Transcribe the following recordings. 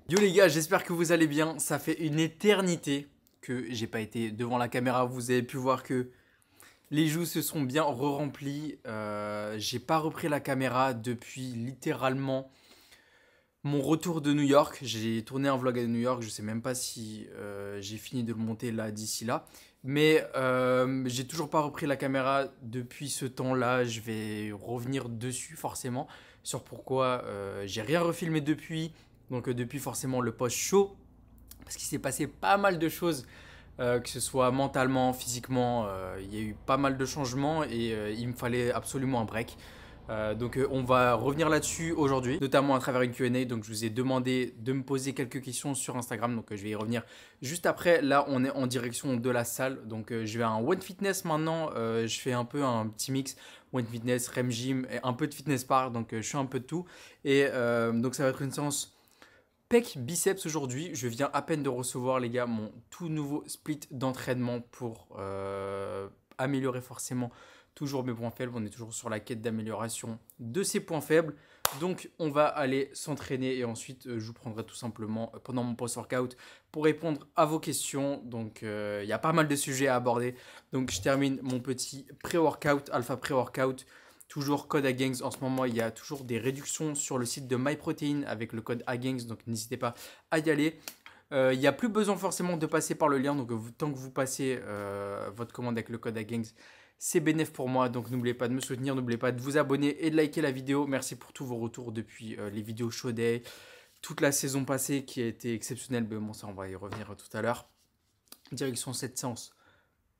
Yo les gars, j'espère que vous allez bien. Ça fait une éternité que j'ai pas été devant la caméra. Vous avez pu voir que les joues se sont bien re-remplies. J'ai pas repris la caméra depuis littéralement mon retour de New York. J'ai tourné un vlog à New York. Je sais même pas si j'ai fini de le monter là d'ici là. Mais j'ai toujours pas repris la caméra depuis ce temps-là. Je vais revenir dessus forcément sur pourquoi j'ai rien refilmé depuis. Donc depuis forcément le post chaud, parce qu'il s'est passé pas mal de choses, que ce soit mentalement, physiquement, il y a eu pas mal de changements et il me fallait absolument un break. Donc on va revenir là-dessus aujourd'hui, notamment à travers une Q&A. Donc je vous ai demandé de me poser quelques questions sur Instagram, donc je vais y revenir juste après. Là on est en direction de la salle, donc je vais à un One Fitness maintenant. Je fais un peu un petit mix One Fitness, Rem Gym et un peu de Fitness Bar, donc je fais un peu de tout. Et donc ça va être une séance pec biceps aujourd'hui. Je viens à peine de recevoir les gars mon tout nouveau split d'entraînement pour améliorer forcément toujours mes points faibles. On est toujours sur la quête d'amélioration de ces points faibles. Donc on va aller s'entraîner et ensuite je vous prendrai tout simplement pendant mon post-workout pour répondre à vos questions. Donc il y a pas mal de sujets à aborder. Donc je termine mon petit pré-workout, alpha pré-workout. Toujours code AGAINS. En ce moment, il y a toujours des réductions sur le site de MyProtein avec le code AGAINS. Donc, n'hésitez pas à y aller. Il n'y a plus besoin forcément de passer par le lien. Donc, tant que vous passez votre commande avec le code AGAINS, c'est bénéf pour moi. Donc, n'oubliez pas de me soutenir. N'oubliez pas de vous abonner et de liker la vidéo. Merci pour tous vos retours depuis les vidéos Show Day. Toute la saison passée qui a été exceptionnelle. Mais bon, ça, on va y revenir tout à l'heure. Direction cette séance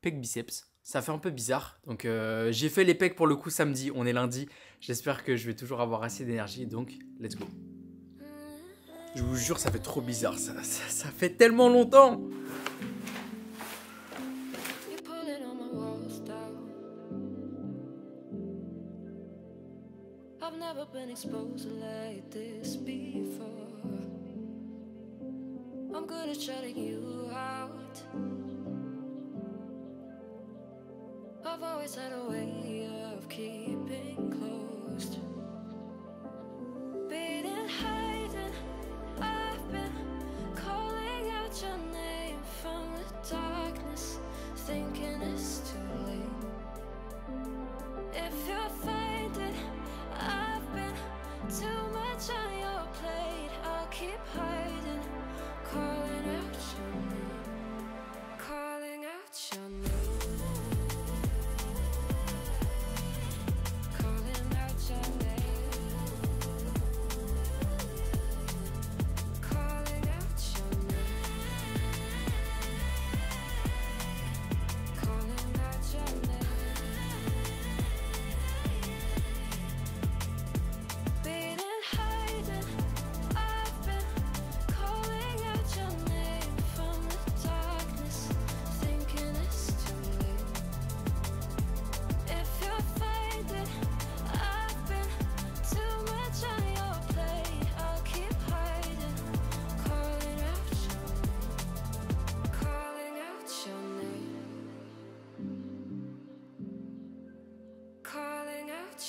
pec biceps. Ça fait un peu bizarre. Donc j'ai fait les pecs pour le coup samedi. On est lundi. J'espère que je vais toujours avoir assez d'énergie. Donc let's go. Je vous jure, ça fait trop bizarre. Ça fait tellement longtemps. I've never been exposed like this before. I'm good at shutting you out. I've always had a way of keeping closed. Being hiding, I've been calling out your name from the darkness, thinking it's too late. If you find it, I've been too much on your plate. I'll keep hiding, calling out your name, calling out your name.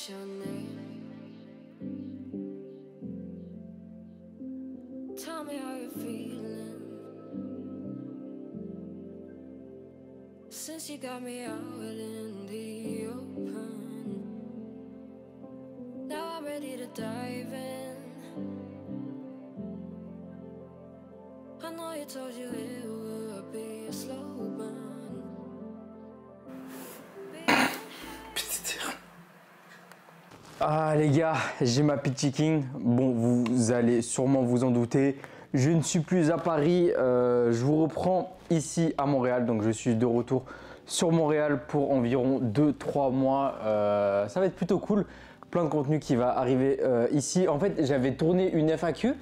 Your name. Tell me how you're feeling since you got me out in the open. Now I'm ready to dive in. I know you told you it would be a slow burn. Ah les gars, j'ai ma Peachy King. Bon, vous allez sûrement vous en douter. Je ne suis plus à Paris. Je vous reprends ici à Montréal. Donc je suis de retour sur Montréal pour environ 2-3 mois. Ça va être plutôt cool. Plein de contenu qui va arriver ici. En fait, j'avais tourné une FAQ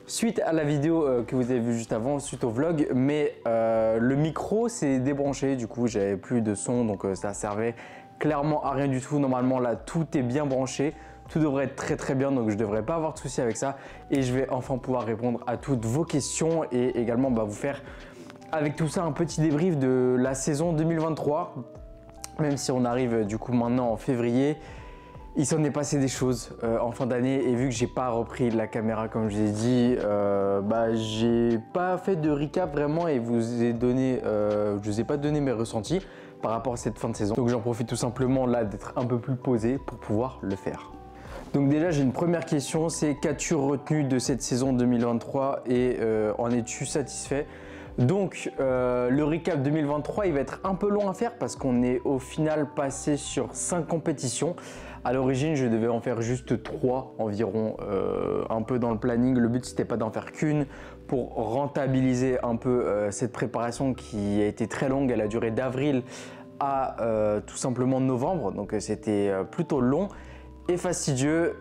suite à la vidéo que vous avez vue juste avant, suite au vlog. Mais le micro s'est débranché. Du coup, j'avais plus de son. Donc ça servait clairement à rien du tout. Normalement là tout est bien branché, tout devrait être très bien, donc je ne devrais pas avoir de soucis avec ça et je vais enfin pouvoir répondre à toutes vos questions et également vous faire avec tout ça un petit débrief de la saison 2023, même si on arrive du coup maintenant en février. Il s'en est passé des choses en fin d'année et vu que j'ai pas repris la caméra comme je vous ai dit, j'ai pas fait de recap vraiment et je vous ai pas donné mes ressentis par rapport à cette fin de saison. Donc j'en profite tout simplement là d'être un peu plus posé pour pouvoir le faire. Donc déjà j'ai une première question, c'est qu'as-tu retenu de cette saison 2023 et en es-tu satisfait? Donc le recap 2023 il va être un peu long à faire parce qu'on est au final passé sur 5 compétitions. À l'origine je devais en faire juste 3 environ, un peu dans le planning. Le but c'était pas d'en faire qu'une pour rentabiliser un peu cette préparation qui a été très longue. Elle a duré d'avril à tout simplement novembre, donc c'était plutôt long et fastidieux.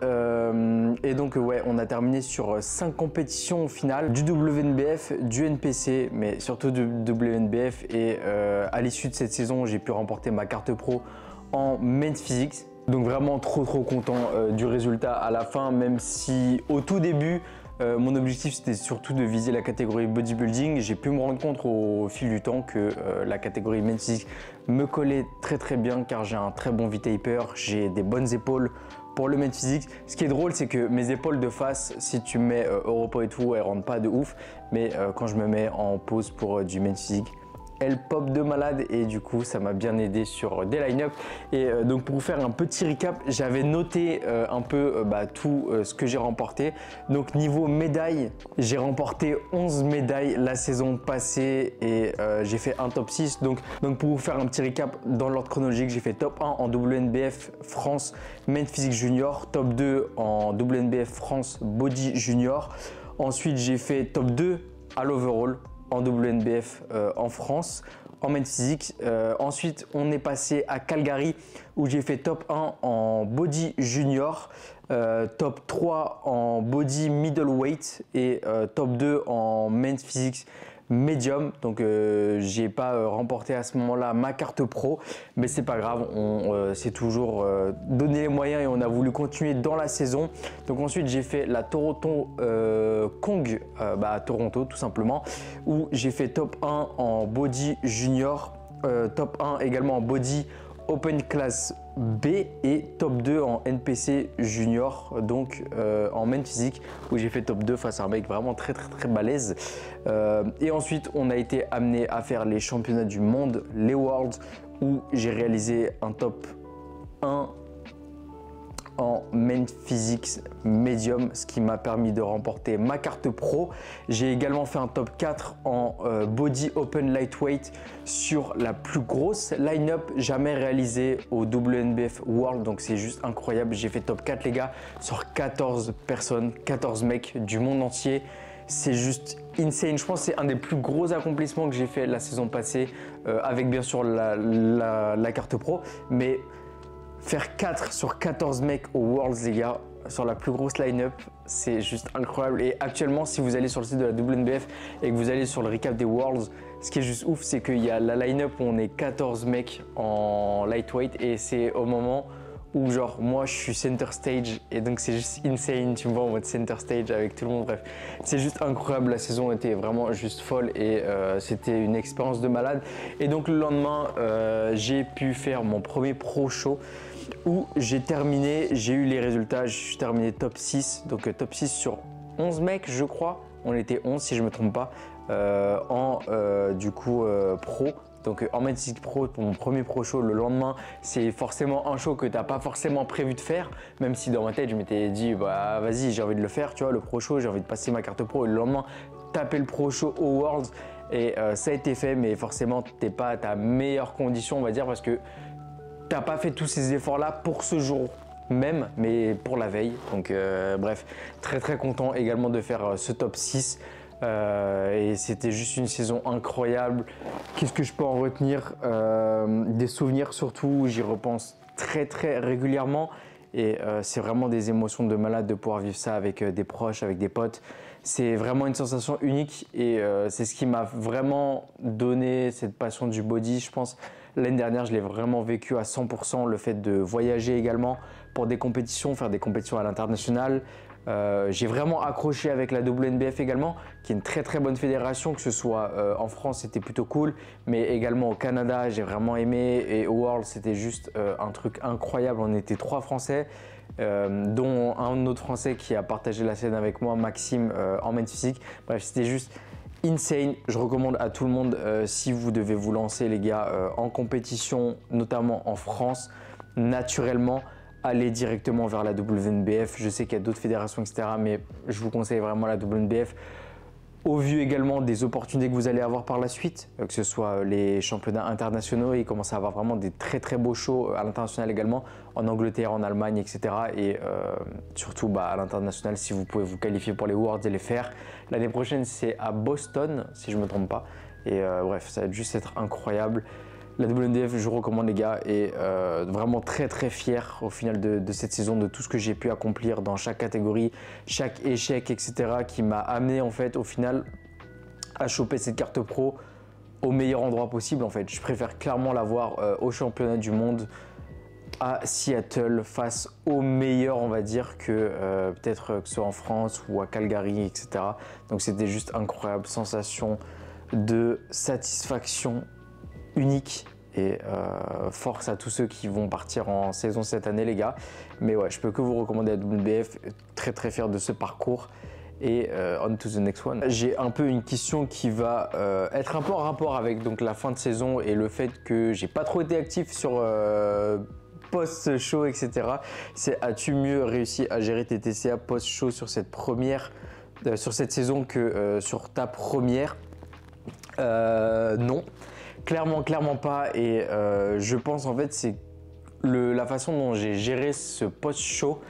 Et donc ouais, on a terminé sur 5 compétitions au final, du WNBF, du NPC, mais surtout du WNBF. Et à l'issue de cette saison, j'ai pu remporter ma carte pro en Men's Physique. Donc vraiment trop content du résultat à la fin, même si au tout début, mon objectif c'était surtout de viser la catégorie bodybuilding. J'ai pu me rendre compte au fil du temps que la catégorie Men's Physique me collait très bien car j'ai un très bon V-taper, j'ai des bonnes épaules pour le Men's Physique. Ce qui est drôle, c'est que mes épaules de face, si tu mets au repos et tout, elles rentrent pas de ouf, mais quand je me mets en pause pour du Men's Physique, elle pop de malade et du coup ça m'a bien aidé sur des line-up. Et donc pour vous faire un petit recap, j'avais noté un peu tout ce que j'ai remporté. Donc niveau médailles, j'ai remporté 11 médailles la saison passée et j'ai fait un top 6. Donc pour vous faire un petit recap dans l'ordre chronologique, j'ai fait top 1 en WNBF France Men's Physique Junior, top 2 en WNBF France Body Junior. Ensuite j'ai fait top 2 à l'overall en WNBF en France, en Men's Physique. Ensuite, on est passé à Calgary où j'ai fait top 1 en Body Junior, top 3 en Body Middleweight et top 2 en Men's Physique Medium. Donc j'ai pas remporté à ce moment-là ma carte pro, mais c'est pas grave, on s'est toujours donné les moyens et on a voulu continuer dans la saison. Donc ensuite j'ai fait la Toronto Kong à Toronto tout simplement, où j'ai fait top 1 en body junior, top 1 également en body Open Class B et top 2 en NPC Junior, donc en Men's Physique, où j'ai fait top 2 face à un mec vraiment très balèze. Et ensuite, on a été amené à faire les championnats du monde, les Worlds, où j'ai réalisé un top 1 en Men's Physique Medium, ce qui m'a permis de remporter ma carte pro. J'ai également fait un top 4 en Body Open Lightweight sur la plus grosse line-up jamais réalisée au WNBF World, donc c'est juste incroyable. J'ai fait top 4 les gars, sur 14 personnes, 14 mecs du monde entier. C'est juste insane. Je pense que c'est un des plus gros accomplissements que j'ai fait la saison passée, avec bien sûr la carte pro, mais faire 4 sur 14 mecs aux Worlds les gars, sur la plus grosse line-up, c'est juste incroyable. Et actuellement, si vous allez sur le site de la WNBF et que vous allez sur le recap des Worlds, ce qui est juste ouf, c'est qu'il y a la line-up où on est 14 mecs en lightweight et c'est au moment où genre moi je suis center stage et donc c'est juste insane, tu me vois en mode center stage avec tout le monde. Bref, c'est juste incroyable, la saison était vraiment juste folle et c'était une expérience de malade. Et donc le lendemain, j'ai pu faire mon premier pro show où j'ai eu les résultats, je suis terminé top 6, donc top 6 sur 11 mecs je crois, on était 11 si je me trompe pas, pro. Donc en Men's Physique Pro, pour mon premier pro show, le lendemain, c'est forcément un show que tu n'as pas forcément prévu de faire, même si dans ma tête, je m'étais dit, bah vas-y, j'ai envie de le faire, tu vois, le pro show, j'ai envie de passer ma carte pro, et le lendemain, taper le pro show aux Worlds, et ça a été fait, mais forcément, tu n'es pas à ta meilleure condition, on va dire, parce que tu n'as pas fait tous ces efforts-là pour ce jour même, mais pour la veille. Donc bref, très content également de faire ce top 6. Et c'était juste une saison incroyable. Qu'est-ce que je peux en retenir? Des souvenirs surtout, j'y repense très régulièrement et c'est vraiment des émotions de malade de pouvoir vivre ça avec des proches, avec des potes. C'est vraiment une sensation unique et c'est ce qui m'a vraiment donné cette passion du body. Je pense l'année dernière, je l'ai vraiment vécu à 100%, le fait de voyager également pour des compétitions, faire des compétitions à l'international, J'ai vraiment accroché avec la WNBF également, qui est une très très bonne fédération, que ce soit en France c'était plutôt cool, mais également au Canada j'ai vraiment aimé, et au World c'était juste un truc incroyable. On était 3 Français, dont un autre Français qui a partagé la scène avec moi, Maxime, en main physique. Bref, c'était juste insane. Je recommande à tout le monde, si vous devez vous lancer les gars en compétition, notamment en France, naturellement, aller directement vers la WNBF. Je sais qu'il y a d'autres fédérations, etc. Mais je vous conseille vraiment la WNBF. Au vu également des opportunités que vous allez avoir par la suite, que ce soit les championnats internationaux, il commence à avoir vraiment des très très beaux shows à l'international également, en Angleterre, en Allemagne, etc. Et surtout à l'international, si vous pouvez vous qualifier pour les Worlds et les faire. L'année prochaine, c'est à Boston, si je ne me trompe pas. Et bref, ça va juste être incroyable. La WNBF, je vous recommande les gars, et vraiment très très fier au final de cette saison, de tout ce que j'ai pu accomplir dans chaque catégorie, chaque échec, etc. qui m'a amené en fait au final à choper cette carte pro au meilleur endroit possible en fait. Je préfère clairement l'avoir au championnat du monde à Seattle face aux meilleurs, on va dire, que peut-être que ce soit en France ou à Calgary, etc. Donc c'était juste incroyable, sensation de satisfaction unique, et force à tous ceux qui vont partir en saison cette année les gars. Mais ouais, je peux que vous recommander la WNBF, très très fier de ce parcours, et on to the next one. J'ai un peu une question qui va être un peu en rapport avec donc la fin de saison et le fait que j'ai pas trop été actif sur post-show, etc. C'est, as-tu mieux réussi à gérer tes TCA post-show sur cette sur cette saison que sur ta première? Non. Clairement pas, et je pense en fait c'est la façon dont j'ai géré ce post-show,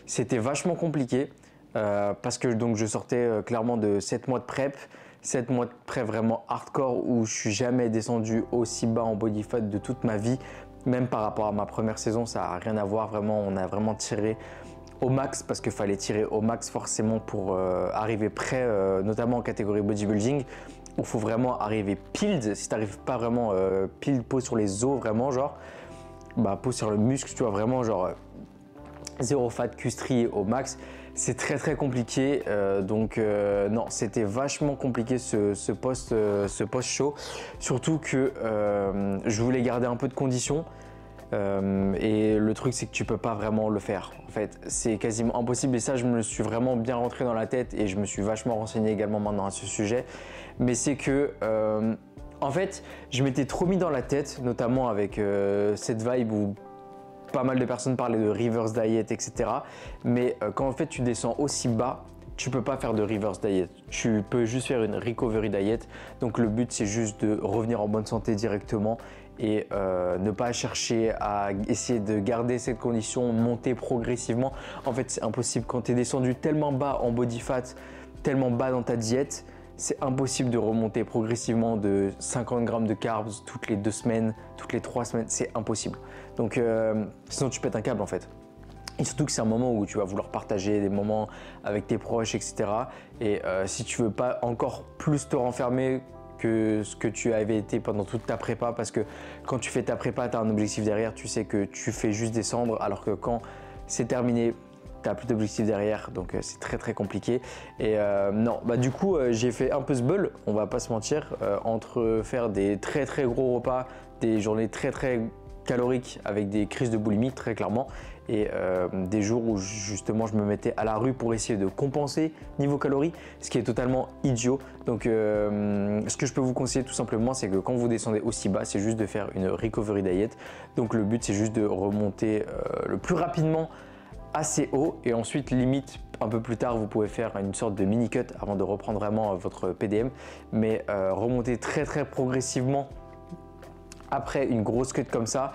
c'était vachement compliqué parce que donc je sortais clairement de 7 mois de prep, 7 mois de prep vraiment hardcore où je suis jamais descendu aussi bas en body fat de toute ma vie, même par rapport à ma première saison, ça n'a rien à voir, vraiment on a vraiment tiré au max parce qu'il fallait tirer au max forcément pour arriver prêt, notamment en catégorie bodybuilding. Il faut vraiment arriver peeled. Si tu n'arrives pas vraiment peeled, peau sur les os, vraiment genre, peau sur le muscle, tu vois, vraiment genre zéro fat, custrier au max, c'est très très compliqué. Donc non, c'était vachement compliqué ce post-show. Surtout que je voulais garder un peu de condition. Et le truc c'est que tu peux pas vraiment le faire en fait, c'est quasiment impossible, et ça je me le suis vraiment bien rentré dans la tête et je me suis vachement renseigné également maintenant à ce sujet. Mais c'est que en fait je m'étais trop mis dans la tête, notamment avec cette vibe où pas mal de personnes parlaient de reverse diet, etc. Mais quand en fait tu descends aussi bas, tu peux pas faire de reverse diet, tu peux juste faire une recovery diet. Donc le but c'est juste de revenir en bonne santé directement et ne pas chercher à essayer de garder cette condition, monter progressivement. En fait c'est impossible quand tu es descendu tellement bas en body fat, tellement bas dans ta diète, c'est impossible de remonter progressivement de 50 grammes de carbs toutes les 2 semaines, toutes les 3 semaines, c'est impossible. Donc sinon tu pètes un câble en fait. Et surtout que c'est un moment où tu vas vouloir partager des moments avec tes proches, etc. Et si tu veux pas encore plus te renfermer que ce que tu avais été pendant toute ta prépa, parce que quand tu fais ta prépa, tu as un objectif derrière, tu sais que tu fais juste descendre, alors que quand c'est terminé, tu n'as plus d'objectif derrière, donc c'est très très compliqué. Et non, du coup j'ai fait un peu ce bull, on va pas se mentir, entre faire des très très gros repas, des journées très très caloriques avec des crises de boulimie très clairement, et des jours où justement je me mettais à la rue pour essayer de compenser niveau calories, ce qui est totalement idiot. Donc ce que je peux vous conseiller tout simplement, c'est que quand vous descendez aussi bas, c'est juste de faire une recovery diet. Donc le but c'est juste de remonter le plus rapidement assez haut, et ensuite limite un peu plus tard vous pouvez faire une sorte de mini cut avant de reprendre vraiment votre PDM, mais remonter très très progressivement après une grosse cut comme ça.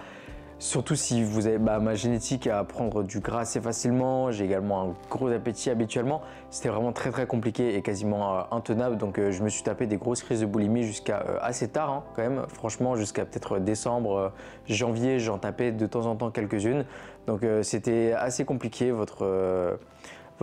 Surtout si vous avez ma génétique à prendre du gras assez facilement, j'ai également un gros appétit habituellement, c'était vraiment très très compliqué et quasiment intenable. Donc je me suis tapé des grosses crises de boulimie jusqu'à assez tard hein, quand même, franchement jusqu'à peut-être décembre, janvier, j'en tapais de temps en temps quelques-unes. Donc c'était assez compliqué, votre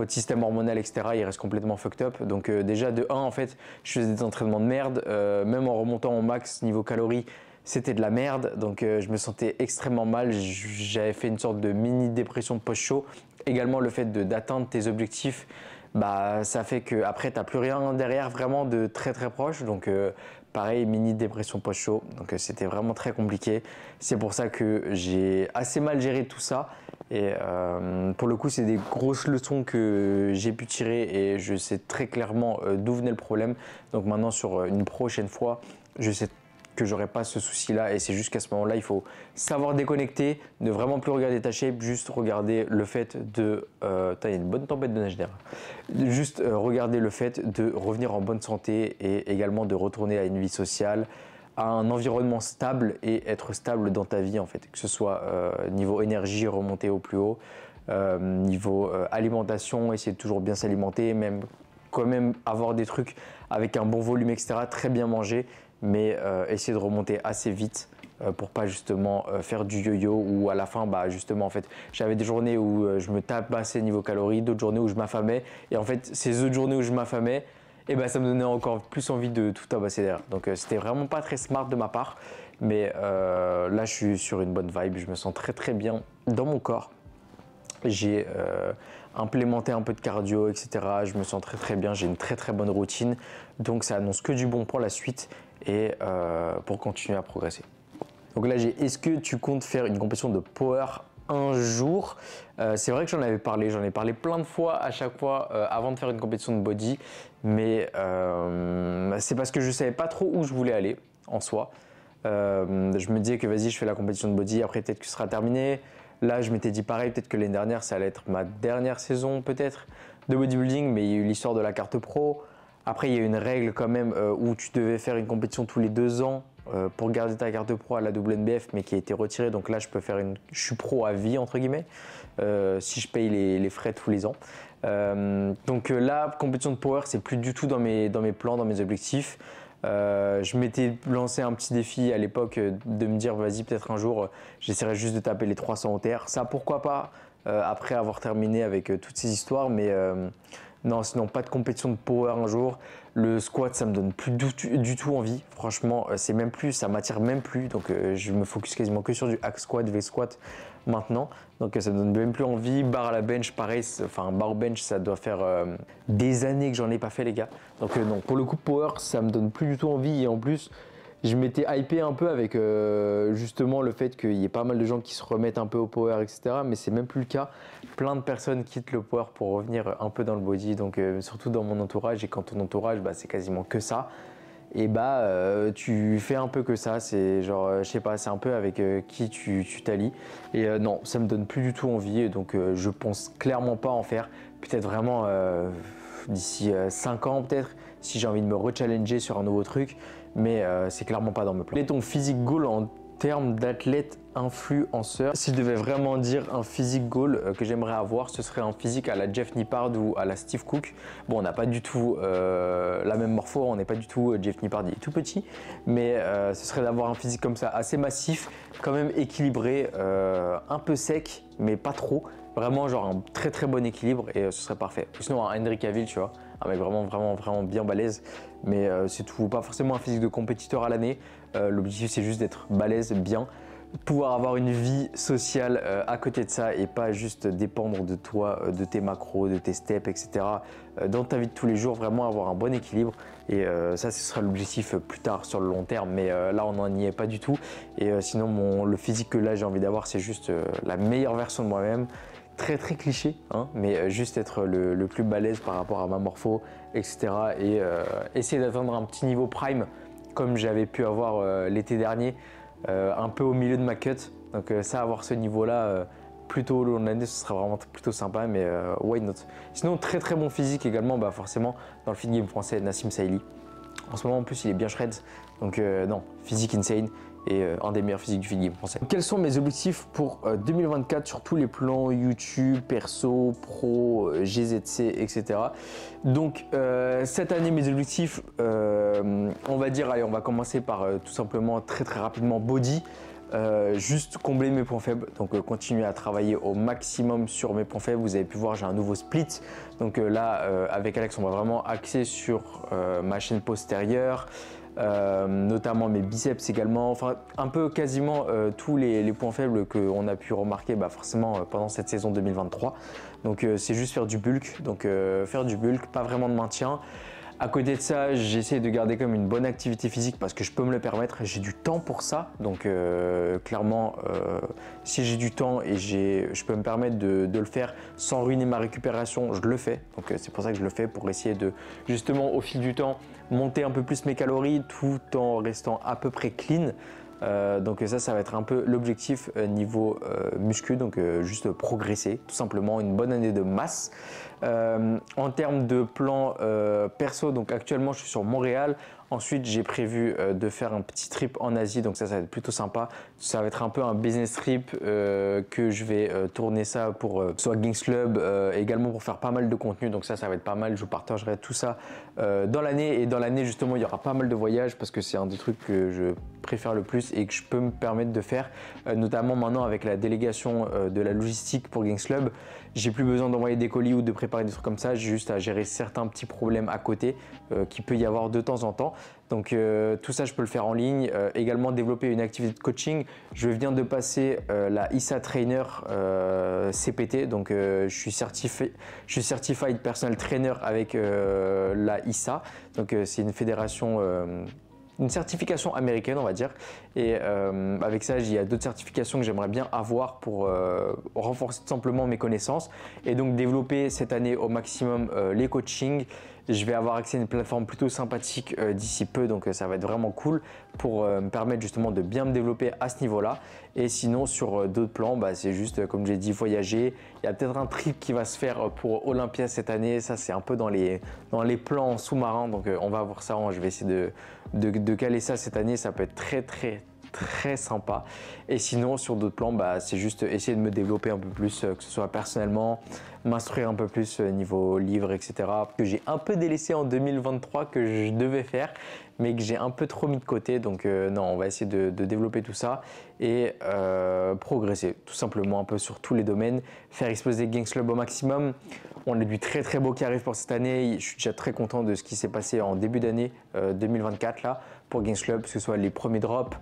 système hormonal, etc. il reste complètement fucked up. Donc déjà de 1 en fait, je faisais des entraînements de merde, même en remontant au max niveau calories, c'était de la merde, donc je me sentais extrêmement mal. J'avais fait une sorte de mini dépression post-show. Également le fait d'atteindre tes objectifs, bah, ça fait qu'après tu n'as plus rien derrière vraiment de très très proche. Donc pareil, mini dépression post-show, donc c'était vraiment très compliqué. C'est pour ça que j'ai assez mal géré tout ça. Et pour le coup, c'est des grosses leçons que j'ai pu tirer et je sais très clairement d'où venait le problème. Donc maintenant, sur une prochaine fois, je sais que j'aurai pas ce souci-là et c'est juste qu'à ce moment-là, il faut savoir déconnecter, ne vraiment plus regarder ta shape, juste regarder le fait de... il y a une bonne tempête de neige derrière. Juste regarder le fait de revenir en bonne santé et également de retourner à une vie sociale, à un environnement stable et être stable dans ta vie en fait, que ce soit niveau énergie, remonter au plus haut, niveau alimentation, essayer de toujours bien s'alimenter, même quand même avoir des trucs avec un bon volume etc, très bien manger, mais essayer de remonter assez vite pour pas justement faire du yo-yo ou à la fin bah justement en fait j'avais des journées où je me tabassais niveau calories, d'autres journées où je m'affamais et en fait ces autres journées où je m'affamais et ben ça me donnait encore plus envie de tout tabasser derrière. Donc c'était vraiment pas très smart de ma part, mais là je suis sur une bonne vibe, je me sens très très bien dans mon corps. J'ai implémenté un peu de cardio, etc. Je me sens très très bien, j'ai une très très bonne routine, donc ça annonce que du bon pour la suite et pour continuer à progresser. Donc là j'ai, est-ce que tu comptes faire une compétition de power un jour? C'est vrai que j'en ai parlé plein de fois à chaque fois avant de faire une compétition de body, mais c'est parce que je savais pas trop où je voulais aller en soi. Je me disais que vas-y je fais la compétition de body, après peut-être que ce sera terminé. Là je m'étais dit pareil, peut-être que l'année dernière ça allait être ma dernière saison peut-être de bodybuilding, mais il y a eu l'histoire de la carte pro. Après il y a une règle quand même où tu devais faire une compétition tous les 2 ans pour garder ta carte pro à la WNBF, mais qui a été retirée. Donc là, je suis pro à vie entre guillemets si je paye les frais tous les ans. Donc là, compétition de power, c'est plus du tout dans mes plans, dans mes objectifs. Je m'étais lancé un petit défi à l'époque de me dire vas-y peut-être un jour j'essaierai juste de taper les 300 au terre. Ça pourquoi pas après avoir terminé avec toutes ces histoires, mais non, sinon pas de compétition de power un jour. Le squat, ça me donne plus du tout envie. Franchement, c'est même plus, ça m'attire même plus. Donc, je me focus quasiment que sur du hack squat, V squat maintenant. Donc, ça me donne même plus envie. Barre à la bench, pareil. Enfin, barre au bench, ça doit faire des années que j'en ai pas fait, les gars. Donc, non, pour le coup, power, ça me donne plus du tout envie. Et en plus, je m'étais hypé un peu avec justement le fait qu'il y ait pas mal de gens qui se remettent un peu au power, etc. Mais c'est même plus le cas. Plein de personnes quittent le power pour revenir un peu dans le body. Donc surtout dans mon entourage. Et quand ton entourage, bah, c'est quasiment que ça. Et bah tu fais un peu que ça. C'est genre, je sais pas, c'est un peu avec qui tu t'allies. Et non, ça me donne plus du tout envie. Et donc je pense clairement pas en faire. Peut-être vraiment d'ici 5 ans peut-être. Si j'ai envie de me rechallenger sur un nouveau truc. Mais c'est clairement pas dans mes plans. Quel est ton physique goal en termes d'athlète influenceur? Si je devais vraiment dire un physique goal que j'aimerais avoir, ce serait un physique à la Jeff Nippard ou à la Steve Cook. Bon, on n'a pas du tout la même morpho, on n'est pas du tout Jeff Nippard, il est tout petit, mais ce serait d'avoir un physique comme ça, assez massif, quand même équilibré, un peu sec, mais pas trop. Vraiment genre un très très bon équilibre et ce serait parfait. Sinon un Henry Cavill, tu vois, un mec vraiment bien balèze, mais c'est tout, pas forcément un physique de compétiteur à l'année. L'objectif c'est juste d'être balèze, bien, pouvoir avoir une vie sociale à côté de ça et pas juste dépendre de toi, de tes macros, de tes steps, etc. Dans ta vie de tous les jours, vraiment avoir un bon équilibre et ça ce sera l'objectif plus tard sur le long terme, mais là on n'en y est pas du tout. Et sinon le physique que là j'ai envie d'avoir c'est juste la meilleure version de moi-même. Très cliché, hein, mais juste être le plus balèze par rapport à ma morpho, etc. Et essayer d'atteindre un petit niveau prime comme j'avais pu avoir l'été dernier, un peu au milieu de ma cut. Donc ça, avoir ce niveau-là plutôt au long de l'année, ce serait vraiment plutôt sympa, mais why not. Sinon, très bon physique également, bah forcément, dans le feed game français, Nassim Saïli. En ce moment, en plus, il est bien shred, donc non, physique insane. Et un des meilleurs physiques du feed game français. Quels sont mes objectifs pour 2024 sur tous les plans YouTube, perso, pro, GZC, etc. Donc cette année mes objectifs, on va dire, allez, on va commencer par tout simplement très rapidement body. Juste combler mes points faibles, donc continuer à travailler au maximum sur mes points faibles. Vous avez pu voir, j'ai un nouveau split, donc là avec Alex on va vraiment axer sur ma chaîne postérieure, notamment mes biceps également, enfin un peu quasiment tous les points faibles qu'on a pu remarquer forcément pendant cette saison 2023. Donc c'est juste faire du bulk, pas vraiment de maintien. À côté de ça, j'essaie de garder comme une bonne activité physique parce que je peux me le permettre, j'ai du temps pour ça. Donc clairement, si j'ai du temps et je peux me permettre de le faire sans ruiner ma récupération, je le fais. Donc c'est pour ça que je le fais, pour essayer de justement au fil du temps monter un peu plus mes calories tout en restant à peu près clean. Donc ça va être un peu l'objectif niveau muscu, donc juste progresser, tout simplement une bonne année de masse. En termes de plan perso, donc actuellement je suis sur Montréal. Ensuite j'ai prévu de faire un petit trip en Asie, donc ça va être plutôt sympa. Ça va être un peu un business trip que je vais tourner ça pour soit Ging's Club, également pour faire pas mal de contenu, donc ça va être pas mal. Je vous partagerai tout ça dans l'année, et dans l'année justement il y aura pas mal de voyages parce que c'est un des trucs que je préfère le plus et que je peux me permettre de faire, notamment maintenant avec la délégation de la logistique pour Ging's Club. J'ai plus besoin d'envoyer des colis ou de préparer des trucs comme ça, j'ai juste à gérer certains petits problèmes à côté qu'il peut y avoir de temps en temps. Donc tout ça je peux le faire en ligne. Également développer une activité de coaching. Je viens de passer la ISA Trainer CPT, donc je suis Certified Personal Trainer avec la ISA. Donc c'est une fédération, une certification américaine on va dire, et avec ça il y a d'autres certifications que j'aimerais bien avoir pour renforcer tout simplement mes connaissances et donc développer cette année au maximum les coachings. Je vais avoir accès à une plateforme plutôt sympathique d'ici peu, donc ça va être vraiment cool pour me permettre justement de bien me développer à ce niveau-là. Et sinon sur d'autres plans, c'est juste comme j'ai dit, voyager. Il y a peut-être un trip qui va se faire pour Olympia cette année, ça c'est un peu dans les plans sous-marins, donc on va voir ça. Je vais essayer de caler ça cette année, ça peut être très sympa. Et sinon sur d'autres plans, c'est juste essayer de me développer un peu plus, que ce soit personnellement, m'instruire un peu plus niveau livre, etc. Que j'ai un peu délaissé en 2023, que je devais faire mais que j'ai un peu trop mis de côté. Donc non, on va essayer de développer tout ça et progresser tout simplement un peu sur tous les domaines, faire exploser Ging's Club au maximum. On a du très beau qui arrive pour cette année. Je suis déjà très content de ce qui s'est passé en début d'année 2024 là pour Ging's Club, que ce soit les premiers drops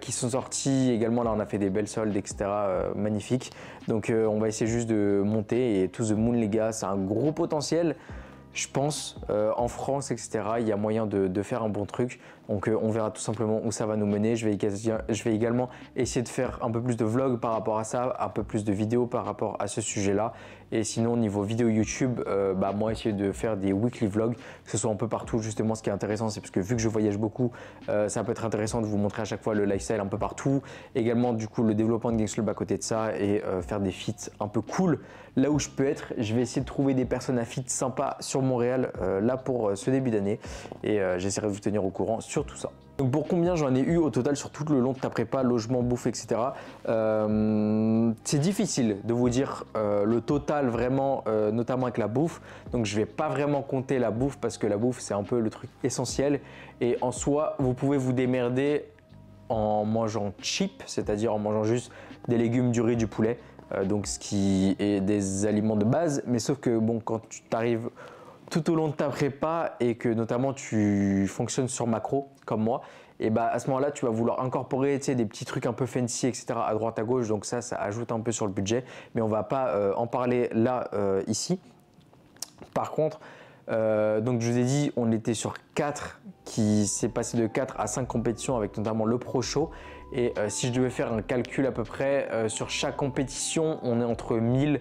qui sont sortis. Également là on a fait des belles soldes, etc. Magnifiques. Donc on va essayer juste de monter, et To The Moon les gars, c'est un gros potentiel. Je pense en France, etc. il y a moyen de faire un bon truc. Donc on verra tout simplement où ça va nous mener. Je vais également essayer de faire un peu plus de vlogs par rapport à ça, un peu plus de vidéos par rapport à ce sujet-là. Et sinon niveau vidéo YouTube, moi essayer de faire des weekly vlogs, que ce soit un peu partout. Justement ce qui est intéressant, c'est parce que vu que je voyage beaucoup, ça peut être intéressant de vous montrer à chaque fois le lifestyle un peu partout. Également du coup le développement de Ging's Club à côté de ça, et faire des feats un peu cool. Là où je peux être, je vais essayer de trouver des personnes à feat sympas sur Montréal là pour ce début d'année, et j'essaierai de vous tenir au courant sur tout ça. Donc pour combien j'en ai eu au total sur tout le long de ta prépa, logement, bouffe, etc. C'est difficile de vous dire le total vraiment, notamment avec la bouffe. Donc je vais pas vraiment compter la bouffe parce que la bouffe c'est un peu le truc essentiel, et en soi vous pouvez vous démerder en mangeant cheap, c'est-à-dire en mangeant juste des légumes, du riz, du poulet. Donc ce qui est des aliments de base, mais sauf que bon, quand tu t'arrives tout au long de ta prépa et que notamment tu fonctionnes sur macro comme moi, et à ce moment-là tu vas vouloir incorporer des petits trucs un peu fancy, etc. à droite à gauche, donc ça ajoute un peu sur le budget, mais on va pas en parler là ici. Par contre, donc je vous ai dit, on était sur 4, qui s'est passé de 4 à 5 compétitions avec notamment le Pro Show. Et si je devais faire un calcul à peu près, sur chaque compétition, on est entre 1000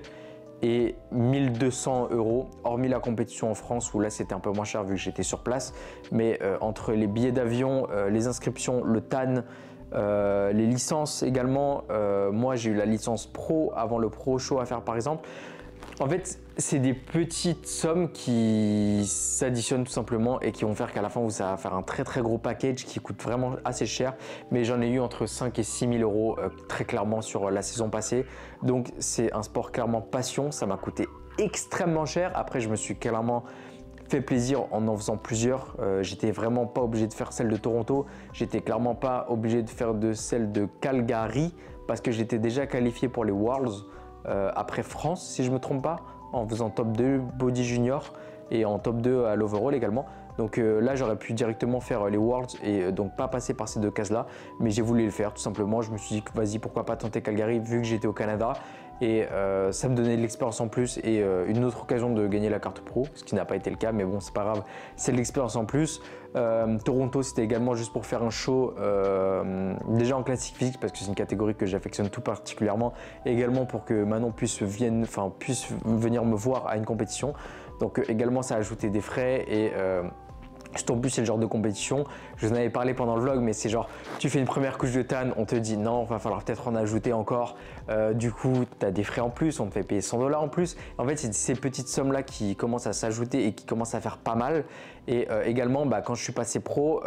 et 1200 €, hormis la compétition en France où là c'était un peu moins cher vu que j'étais sur place. Mais entre les billets d'avion, les inscriptions, le TAN, les licences également, moi j'ai eu la licence pro avant le Pro Show à faire par exemple. En fait, c'est des petites sommes qui s'additionnent tout simplement et qui vont faire qu'à la fin, vous allez faire un très gros package qui coûte vraiment assez cher. Mais j'en ai eu entre 5 et 6 000 € très clairement sur la saison passée. Donc c'est un sport clairement passion, ça m'a coûté extrêmement cher. Après, je me suis clairement fait plaisir en faisant plusieurs. J'étais vraiment pas obligé de faire celle de Toronto. J'étais clairement pas obligé de faire celle de Calgary parce que j'étais déjà qualifié pour les Worlds. Après France si je me trompe pas, en faisant top 2 body junior et en top 2 à l'overall également. Donc là, j'aurais pu directement faire les Worlds et donc pas passer par ces deux cases-là. Mais j'ai voulu le faire tout simplement. Je me suis dit que vas-y, pourquoi pas tenter Calgary vu que j'étais au Canada. Et ça me donnait de l'expérience en plus et une autre occasion de gagner la carte pro, ce qui n'a pas été le cas, mais bon, c'est pas grave, c'est de l'expérience en plus. Toronto, c'était également juste pour faire un show, déjà en classique physique, parce que c'est une catégorie que j'affectionne tout particulièrement, et également pour que Manon puisse venir me voir à une compétition. Donc également, ça a ajouté des frais et en plus, c'est le genre de compétition, je vous en avais parlé pendant le vlog, mais c'est genre, tu fais une première couche de tan, on te dit non, va falloir peut-être en ajouter encore. Du coup, tu as des frais en plus, on te fait payer 100 $ en plus. En fait, c'est ces petites sommes-là qui commencent à s'ajouter et qui commencent à faire pas mal. Et également, quand je suis passé pro,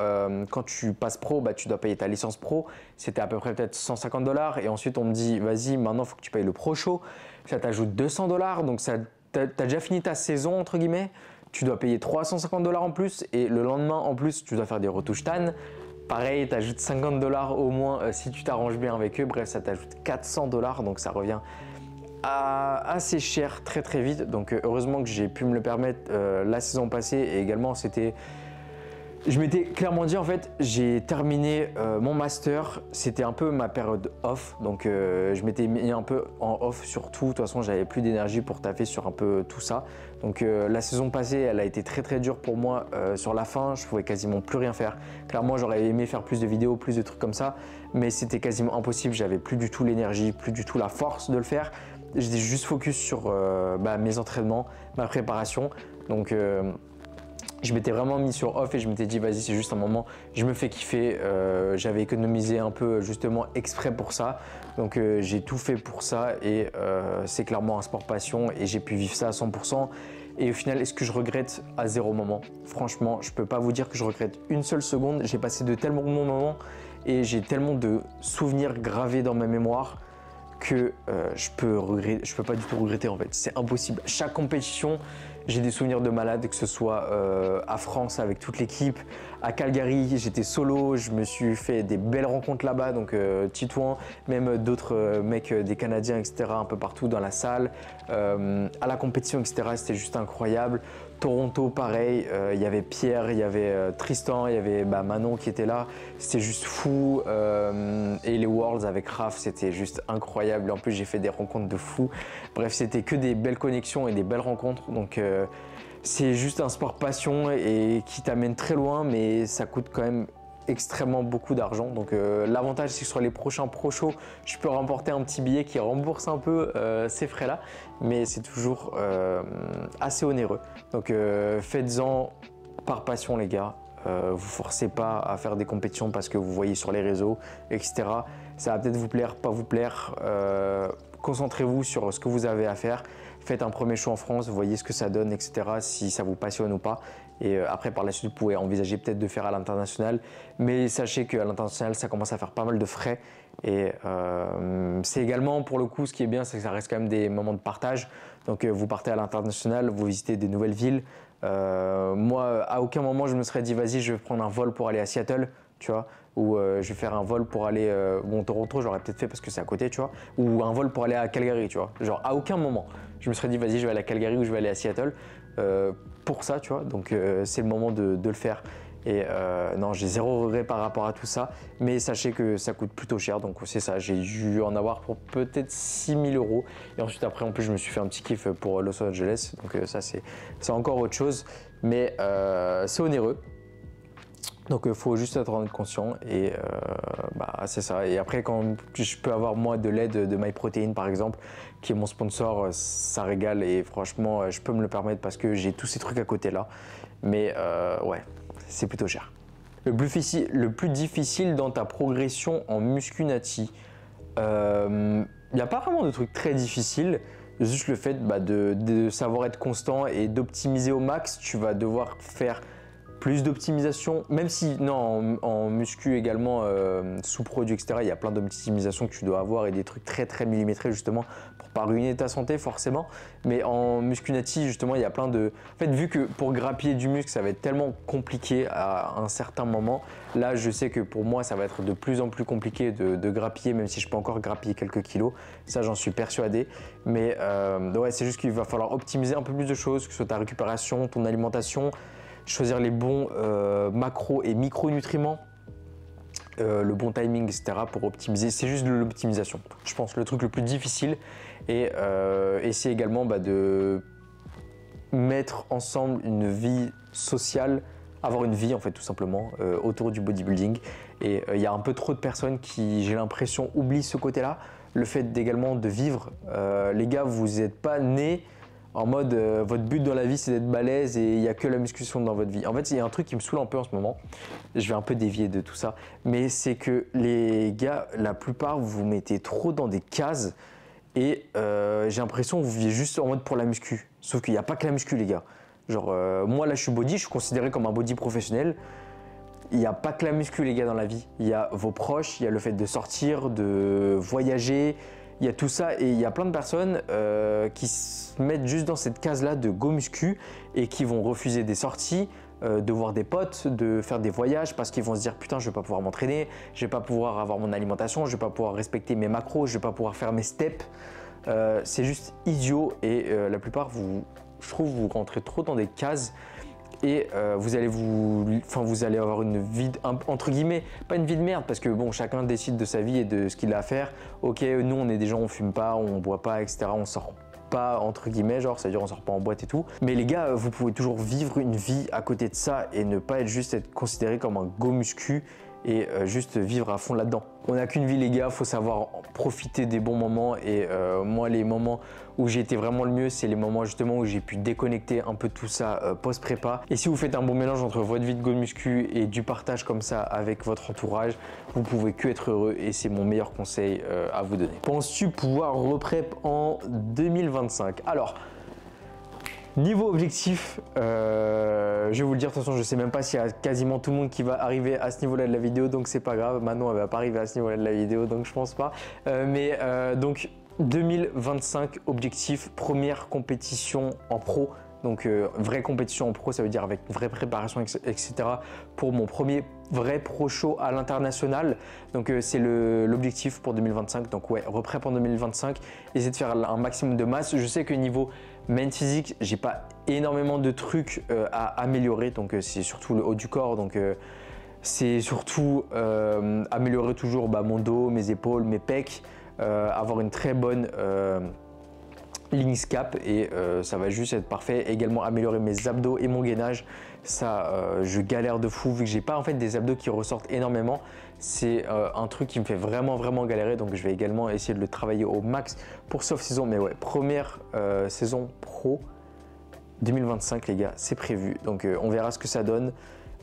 quand tu passes pro, tu dois payer ta licence pro. C'était à peu près peut-être 150 $. Et ensuite, on me dit, vas-y, maintenant, il faut que tu payes le pro show. Ça t'ajoute 200 $. Donc, tu as déjà fini ta saison, entre guillemets. Tu dois payer 350 $ en plus et le lendemain en plus tu dois faire des retouches tan. Pareil, tu ajoutes 50 $ au moins si tu t'arranges bien avec eux. Bref, ça t'ajoute 400 $, donc ça revient assez cher très très vite. Donc heureusement que j'ai pu me le permettre la saison passée et également je m'étais clairement dit en fait, j'ai terminé mon master, c'était un peu ma période off, donc je m'étais mis un peu en off sur tout. De toute façon, j'avais plus d'énergie pour taffer sur un peu tout ça. Donc la saison passée, elle a été très très dure pour moi. Sur la fin, je pouvais quasiment plus rien faire. Clairement, j'aurais aimé faire plus de vidéos, plus de trucs comme ça, mais c'était quasiment impossible. J'avais plus du tout l'énergie, plus du tout la force de le faire. J'étais juste focus sur mes entraînements, ma préparation. Donc je m'étais vraiment mis sur off et je m'étais dit vas-y, c'est juste un moment, je me fais kiffer. J'avais économisé un peu justement exprès pour ça, donc j'ai tout fait pour ça et c'est clairement un sport passion et j'ai pu vivre ça à 100%. Et au final, est-ce que je regrette? À 0 moment. Franchement, je peux pas vous dire que je regrette une seule seconde. J'ai passé de tellement bons moments et j'ai tellement de souvenirs gravés dans ma mémoire que je peux pas du tout regretter en fait. C'est impossible. Chaque compétition, j'ai des souvenirs de malade, que ce soit à France avec toute l'équipe, à Calgary, j'étais solo, je me suis fait des belles rencontres là-bas, donc Titouan, même d'autres mecs, des Canadiens, etc., un peu partout dans la salle, à la compétition, etc., c'était juste incroyable. Toronto, pareil, il y avait Pierre, il y avait Tristan, il y avait Manon qui était là, c'était juste fou. Et les Worlds avec Raph, c'était juste incroyable. En plus, j'ai fait des rencontres de fou. Bref, c'était que des belles connexions et des belles rencontres. Donc, c'est juste un sport passion et qui t'amène très loin, mais ça coûte quand même extrêmement beaucoup d'argent. Donc l'avantage, c'est que sur les prochains pro shows, je peux remporter un petit billet qui rembourse un peu ces frais là, mais c'est toujours assez onéreux. Donc faites-en par passion les gars. Vous forcez pas à faire des compétitions parce que vous voyez sur les réseaux, etc. Ça va peut-être vous plaire, pas vous plaire. Concentrez-vous sur ce que vous avez à faire. Faites un premier show en France, voyez ce que ça donne, etc. Si ça vous passionne ou pas. Et après, par la suite, vous pouvez envisager peut-être de faire à l'international. Mais sachez qu'à l'international, ça commence à faire pas mal de frais. Et c'est également, pour le coup, ce qui est bien, c'est que ça reste quand même des moments de partage. Donc, vous partez à l'international, vous visitez des nouvelles villes. Moi, à aucun moment, je me serais dit, vas-y, je vais prendre un vol pour aller à Seattle, tu vois. Ou je vais faire un vol pour aller, Toronto, j'aurais peut-être fait parce que c'est à côté, tu vois. Ou un vol pour aller à Calgary, tu vois. Genre, à aucun moment, je me serais dit, vas-y, je vais aller à Calgary ou je vais aller à Seattle. Pour ça, tu vois, donc c'est le moment de le faire. Et non, j'ai zéro regret par rapport à tout ça, mais sachez que ça coûte plutôt cher, donc c'est ça, j'ai dû en avoir pour peut-être 6 000 €. Et ensuite, après, en plus, je me suis fait un petit kiff pour Los Angeles, donc ça, c'est encore autre chose, mais c'est onéreux. Donc il faut juste être conscient et c'est ça. Et après, quand je peux avoir moi de l'aide de MyProtein par exemple, qui est mon sponsor, ça régale et franchement je peux me le permettre parce que j'ai tous ces trucs à côté là. Mais ouais, c'est plutôt cher. Le plus difficile dans ta progression en muscu nati, il n'y a pas vraiment de truc très difficile. Juste le fait de savoir être constant et d'optimiser au max. Tu vas devoir faire plus d'optimisation, même si non, en muscu également, sous-produit, etc., il y a plein d'optimisations que tu dois avoir et des trucs très très millimétrés justement pour pas ruiner ta santé forcément. Mais en muscu nati, justement, il y a plein de... En fait, vu que pour grappiller du muscle, ça va être tellement compliqué à un certain moment, là, je sais que pour moi, ça va être de plus en plus compliqué de grappiller, même si je peux encore grappiller quelques kilos. Ça, j'en suis persuadé. Mais ouais, c'est juste qu'il va falloir optimiser un peu plus de choses, que ce soit ta récupération, ton alimentation, choisir les bons macros et micronutriments, le bon timing, etc. pour optimiser. C'est juste de l'optimisation, je pense, le truc le plus difficile. Et essayer également de mettre ensemble une vie sociale, avoir une vie en fait tout simplement autour du bodybuilding. Et il y a un peu trop de personnes qui, j'ai l'impression, oublient ce côté-là. Le fait également de vivre. Les gars, vous n'êtes pas nés en mode votre but dans la vie c'est d'être balèze et il n'y a que la musculation dans votre vie. En fait, il y a un truc qui me saoule un peu en ce moment. Je vais un peu dévier de tout ça. Mais c'est que les gars, la plupart, vous vous mettez trop dans des cases. Et j'ai l'impression que vous vivez juste en mode pour la muscu. Sauf qu'il n'y a pas que la muscu, les gars. Genre, moi là je suis body, je suis considéré comme un body professionnel. Il n'y a pas que la muscu, les gars, dans la vie. Il y a vos proches, il y a le fait de sortir, de voyager. Il y a tout ça et il y a plein de personnes qui se mettent juste dans cette case-là de go muscu et qui vont refuser des sorties, de voir des potes, de faire des voyages parce qu'ils vont se dire putain je vais pas pouvoir m'entraîner, je vais pas pouvoir avoir mon alimentation, je vais pas pouvoir respecter mes macros, je vais pas pouvoir faire mes steps. C'est juste idiot et la plupart je trouve vous rentrez trop dans des cases et vous allez avoir une vie entre guillemets, pas une vie de merde parce que bon chacun décide de sa vie et de ce qu'il a à faire. Ok, nous on est des gens, on fume pas, on boit pas, etc. On sort pas entre guillemets, genre c'est à dire on sort pas en boîte et tout. Mais les gars, vous pouvez toujours vivre une vie à côté de ça et ne pas être considéré comme un go muscu et juste vivre à fond là-dedans. On n'a qu'une vie les gars, faut savoir profiter des bons moments et moi les moments où j'ai été vraiment le mieux, c'est les moments justement où j'ai pu déconnecter un peu tout ça post-prépa. Et si vous faites un bon mélange entre votre vie de go muscu et du partage comme ça avec votre entourage, vous pouvez que être heureux et c'est mon meilleur conseil à vous donner. Penses-tu pouvoir reprep en 2025? Alors, niveau objectif, je vais vous le dire, de toute façon, je sais même pas s'il y a quasiment tout le monde qui va arriver à ce niveau-là de la vidéo, donc c'est pas grave. Manon, elle va pas arriver à ce niveau-là de la vidéo, donc je pense pas. Donc 2025, objectif, première compétition en pro. Donc vraie compétition en pro, ça veut dire avec une vraie préparation, etc. pour mon premier vrai pro show à l'international. Donc c'est l'objectif pour 2025. Donc ouais, reprep en 2025, essayer de faire un maximum de masse. Je sais que niveau main physique, j'ai pas énormément de trucs à améliorer. Donc c'est surtout le haut du corps. Donc c'est surtout améliorer toujours mon dos, mes épaules, mes pecs, avoir une très bonne ligne scap et ça va juste être parfait. Également améliorer mes abdos et mon gainage. Ça, je galère de fou vu que j'ai pas en fait des abdos qui ressortent énormément. C'est un truc qui me fait vraiment galérer. Donc je vais également essayer de le travailler au max pour sauf saison. Mais ouais, première saison pro 2025 les gars, c'est prévu. Donc on verra ce que ça donne.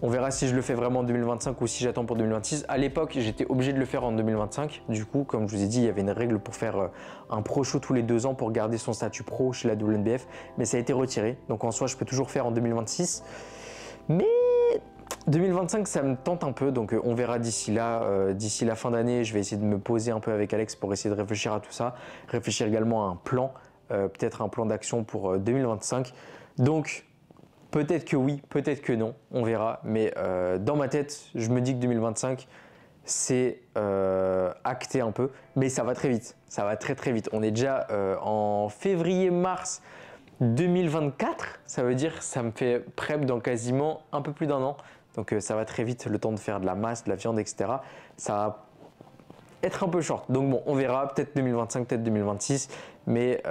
On verra si je le fais vraiment en 2025 ou si j'attends pour 2026. À l'époque, j'étais obligé de le faire en 2025. Du coup, comme je vous ai dit, il y avait une règle pour faire un pro show tous les 2 ans pour garder son statut pro chez la WNBF. Mais ça a été retiré. Donc en soi, je peux toujours faire en 2026. Mais 2025, ça me tente un peu. Donc on verra d'ici là. D'ici la fin d'année, je vais essayer de me poser un peu avec Alex pour essayer de réfléchir à tout ça. Réfléchir également à un plan. Peut-être un plan d'action pour 2025. Donc peut-être que oui, peut-être que non, on verra. Mais dans ma tête, je me dis que 2025, c'est acté un peu. Mais ça va très vite, ça va très vite. On est déjà en février-mars 2024. Ça veut dire que ça me fait prep dans quasiment un peu plus d'1 an. Donc ça va très vite, le temps de faire de la masse, de la viande, etc. Ça va être un peu short. Donc bon, on verra, peut-être 2025, peut-être 2026. Mais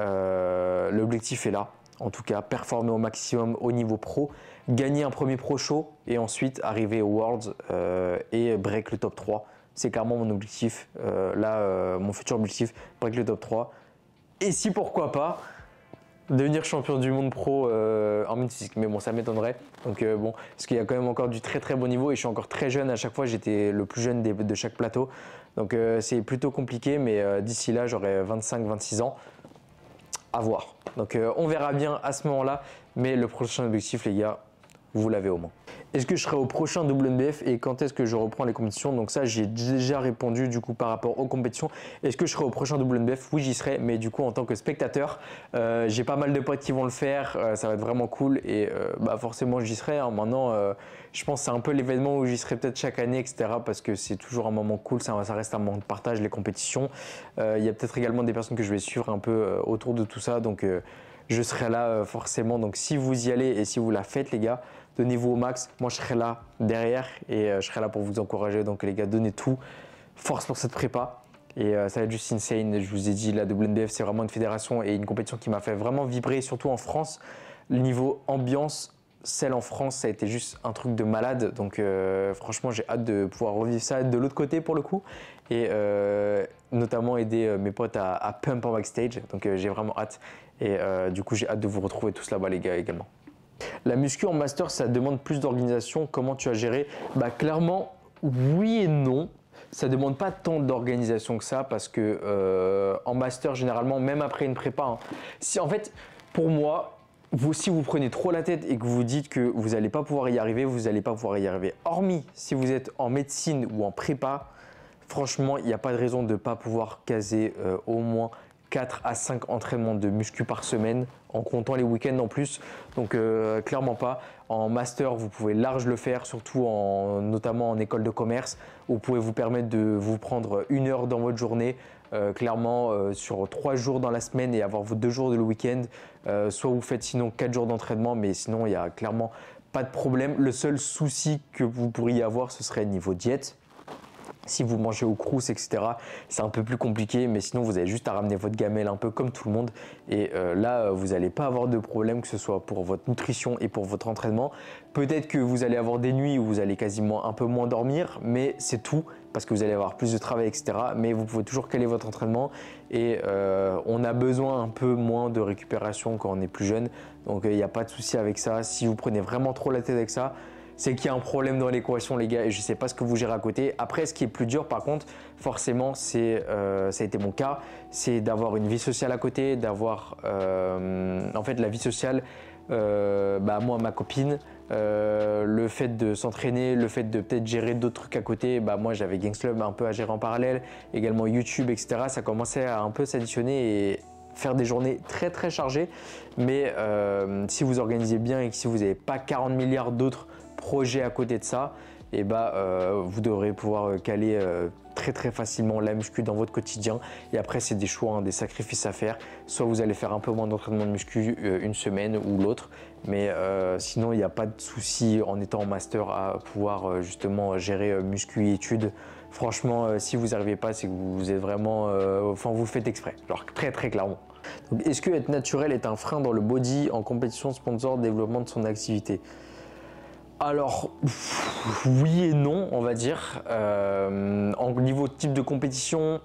l'objectif est là. En tout cas, performer au maximum au niveau pro, gagner un premier pro show et ensuite arriver au Worlds et break le top 3. C'est clairement mon objectif. Mon futur objectif, break le top 3. Et si pourquoi pas, devenir champion du monde pro en mid physique. Mais bon, ça m'étonnerait. Donc bon, parce qu'il y a quand même encore du très bon niveau et je suis encore très jeune. À chaque fois, j'étais le plus jeune de chaque plateau. Donc c'est plutôt compliqué, mais d'ici là, j'aurai 25-26 ans. À voir. Donc on verra bien à ce moment-là, mais le prochain objectif les gars, vous l'avez au moins. Est-ce que je serai au prochain WNBF et quand est-ce que je reprends les compétitions? Donc ça j'ai déjà répondu du coup par rapport aux compétitions. Est-ce que je serai au prochain WNBF? Oui j'y serai, mais du coup en tant que spectateur, j'ai pas mal de potes qui vont le faire, ça va être vraiment cool et forcément j'y serai. Hein. Maintenant je pense que c'est un peu l'événement où j'y serai peut-être chaque année, etc. parce que c'est toujours un moment cool, ça reste un moment de partage, les compétitions. Il y a peut-être également des personnes que je vais suivre un peu autour de tout ça, donc je serai là forcément. Donc si vous y allez et si vous la faites les gars, donnez-vous au max. Moi, je serai là derrière et je serai là pour vous encourager. Donc les gars, donnez tout. Force pour cette prépa. Et ça va être juste insane. Je vous ai dit, la WNBF, c'est vraiment une fédération et une compétition qui m'a fait vraiment vibrer, surtout en France. Le niveau ambiance, celle en France, ça a été juste un truc de malade. Donc franchement, j'ai hâte de pouvoir revivre ça de l'autre côté pour le coup. Et notamment aider mes potes à pump en backstage. Donc j'ai vraiment hâte. Et du coup, j'ai hâte de vous retrouver tous là-bas, les gars, également. La muscu en master, ça demande plus d'organisation. Comment tu as géré? Bah clairement, oui et non. Ça ne demande pas tant d'organisation que ça parce que en master, généralement, même après une prépa, hein, si en fait, pour moi, si vous prenez trop la tête et que vous dites que vous n'allez pas pouvoir y arriver, vous n'allez pas pouvoir y arriver. Hormis si vous êtes en médecine ou en prépa, franchement, il n'y a pas de raison de ne pas pouvoir caser au moins 4 à 5 entraînements de muscu par semaine, en comptant les week-ends en plus. Donc clairement pas. En master, vous pouvez large le faire, surtout notamment en école de commerce. Vous pouvez vous permettre de vous prendre 1 heure dans votre journée, clairement sur 3 jours dans la semaine et avoir vos 2 jours de le week-end. Soit vous faites sinon 4 jours d'entraînement, mais sinon il n'y a clairement pas de problème. Le seul souci que vous pourriez avoir, ce serait niveau diète. Si vous mangez au crous, etc., c'est un peu plus compliqué, mais sinon vous avez juste à ramener votre gamelle un peu comme tout le monde. Et là, vous n'allez pas avoir de problème, que ce soit pour votre nutrition et pour votre entraînement. Peut-être que vous allez avoir des nuits où vous allez quasiment un peu moins dormir, mais c'est tout, parce que vous allez avoir plus de travail, etc. Mais vous pouvez toujours caler votre entraînement et on a besoin un peu moins de récupération quand on est plus jeune. Donc il n'y a pas de souci avec ça. Si vous prenez vraiment trop la tête avec ça, c'est qu'il y a un problème dans l'équation, les gars, et je ne sais pas ce que vous gérez à côté. Après, ce qui est plus dur, par contre, forcément, ça a été mon cas, c'est d'avoir une vie sociale à côté, d'avoir, en fait, la vie sociale, moi, ma copine, le fait de s'entraîner, le fait de peut-être gérer d'autres trucs à côté, moi, j'avais Gangs Club un peu à gérer en parallèle, également YouTube, etc. Ça commençait à un peu s'additionner et faire des journées très très chargées. Mais si vous organisez bien et que si vous n'avez pas 40 milliards d'autres projets à côté de ça, et vous devrez pouvoir caler très très facilement la muscu dans votre quotidien. Et après, c'est des choix, hein, des sacrifices à faire. Soit vous allez faire un peu moins d'entraînement de muscu une semaine ou l'autre, mais sinon il n'y a pas de souci en étant en master à pouvoir justement gérer muscu et études. Franchement, si vous n'y arrivez pas, c'est que vous êtes vraiment, vous le faites exprès, alors très très clairement. Est-ce que être naturel est un frein dans le body en compétition, sponsor, développement de son activité? Alors, oui et non, on va dire. En niveau type de compétition,